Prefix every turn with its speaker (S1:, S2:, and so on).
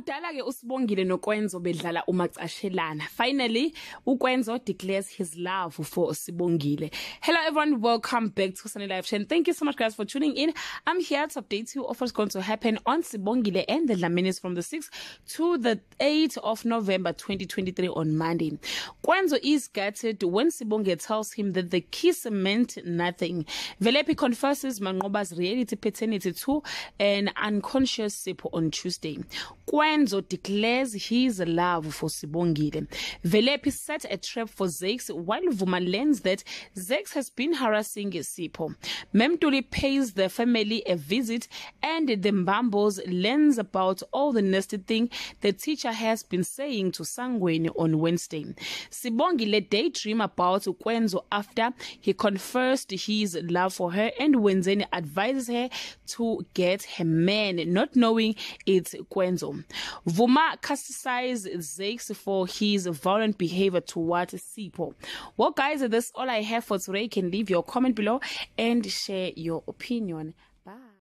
S1: Kudala ke uSibongile noKwenzo bedlala umacashelana. Finally, uKwenzo declares his love for Sibongile. Hello everyone, welcome back to Sunny Live Show. Thank you so much guys for tuning in. I'm here to update you of what's going to happen on Sibongile and the Dlaminis from the 6th to the 8th of November 2023 on Monday. Kwenzo is gutted when Sibongile tells him that the kiss meant nothing. Velepi confesses Mangoba's reality paternity to an unconscious Sipho on Tuesday. Kwenzo declares his love for Sibongile. Velepi set a trap for Zakes while Vuma learns that Zakes has been harassing Sipho. Memtuli pays the family a visit and the Mbambos learns about all the nasty thing the teacher has been saying to Sangweni on Wednesday. Sibongile daydream about Kwenzo after he confessed his love for her, and Wenzeni advises her to get her man, not knowing it's Kwenzo. Vuma criticized Zakes for his violent behavior towards Sipho. Well guys, that's all I have for today. You can leave your comment below and share your opinion.